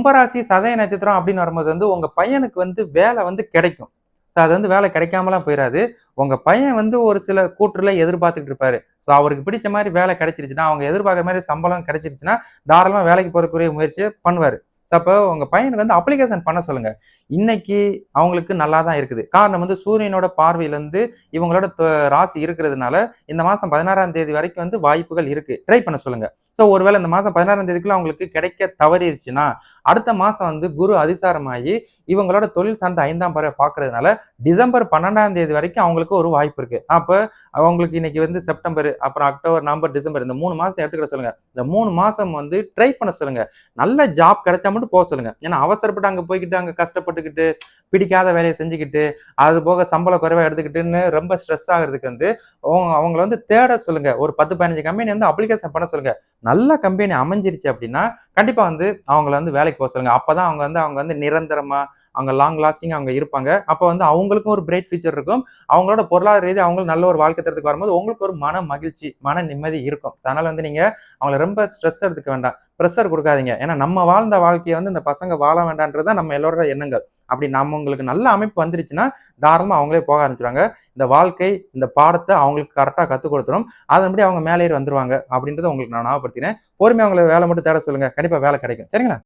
கும்பராசி சதய நட்சத்திரம் அப்படின்னு வரும்போது உங்க பையனுக்கு வேலை கிடைக்கும். அது வேலை கிடைக்காமலாம் போயிராது. உங்க பையன் ஒரு சில கூற்றுல எதிர்பார்த்துட்டு இருப்பாரு. அவருக்கு பிடிச்ச மாரி வேலை கிடைச்சிருச்சுன்னா, அவங்க எதிர்பார்க்கிற மாரி சம்பளம் கிடைச்சிருச்சுன்னா, தாராளமா வேலைக்கு போறதுக்குரிய முயற்சிய பண்ணுவாரு. அப்போ உங்க பையனுக்கு அப்ளிகேஷன் பண்ண சொல்லுங்க. இன்னைக்கு அவங்களுக்கு நல்லா தான் இருக்குது. காரணம் சூரியனோட பார்வையில இவங்களோட ராசி இருக்கிறதுனால, இந்த மாசம் 16ஆம் தேதி வரைக்கும் வாய்ப்புகள் இருக்கு. ட்ரை பண்ண சொல்லுங்க. ஒருவேளை இந்த மாசம் 16ஆம் தேதிக்குள்ள அவங்களுக்கு கிடைக்க தவறிருச்சுன்னா, அடுத்த மாசம் குரு அதிசாரமாகி இவங்களோட தொழில் சார்ந்த 5ஆம் பார்வை பார்க்கிறதுனால, டிசம்பர் 12ஆம் தேதி வரைக்கும் அவங்களுக்கு ஒரு வாய்ப்பு இருக்கு. அப்ப அவங்களுக்கு இன்னைக்கு செப்டம்பர், அப்புறம் அக்டோபர், நவம்பர், டிசம்பர் இந்த 3 மாசம் எடுத்துக்கிட சொல்லுங்க. இந்த 3 மாசம் ட்ரை பண்ண சொல்லுங்க. நல்ல ஜாப் கிடைச்சா மட்டும் போக சொல்லுங்க. ஏன்னா அவசரப்பட்டு அங்க போய்க்கிட்டு, அங்க கஷ்டப்பட்டுக்கிட்டு, பிடிக்காத வேலைய செஞ்சுக்கிட்டு, அது போக சம்பளம் குறைவா எடுத்துக்கிட்டுன்னு ரொம்ப ஸ்ட்ரெஸ் ஆகுறதுக்கு அவங்கள தேட சொல்லுங்க. ஒரு 10, 15 கம்பெனி அப்ளிகேஷன் பண்ண சொல்லுங்க. நல்ல கம்பெனி அமைஞ்சிருச்சு அப்படின்னா, கண்டிப்பா அவங்கள வேலைக்கு போக சொல்லுங்க. அப்பதான் அவங்க நிரந்தரமா, அவங்க லாங் லாஸ்டிங்கா அவங்க இருப்பாங்க. அப்ப அவங்களுக்கும் ஒரு பிரைட் ஃபியூச்சர் இருக்கும். அவங்களோட பொருளாதார ரீதியா அவங்களும் நல்ல ஒரு வாழ்க்கை தரத்துக்கு வரும்போது, உங்களுக்கு ஒரு மன மகிழ்ச்சி, மன நிம்மதி இருக்கும். அதனால நீங்க அவங்கள ரொம்ப ஸ்ட்ரெஸ் எடுத்துக்க வேண்டாம். பிரஷர் குடுக்காதீங்க. ஏன்னா நம்ம வாழ்ந்த வாழ்க்கைய இந்த பசங்க வாழ வேண்டான்றது தான் நம்ம எல்லோரோட எண்ணங்கள். அப்படி உங்களுக்கு நல்ல அமைப்பு வந்துருச்சுன்னா, தாராளமா அவங்களே போக ஆரம்பிச்சுருவாங்க. இந்த வாழ்க்கை, இந்த பாடத்த அவங்களுக்கு கரெக்ட்டா கத்துக் குடுத்துரும். அதன்படி அவங்க மேலேறி வந்துருவாங்க. அப்படின்றத உங்களுக்கு நான் ஞாபகப்படுத்தினேன். பொறுமையா அவங்கள வேலை மட்டும் தேட சொல்லுங்க. கண்டிப்பா வேலை கிடைக்கும். சரிங்களா?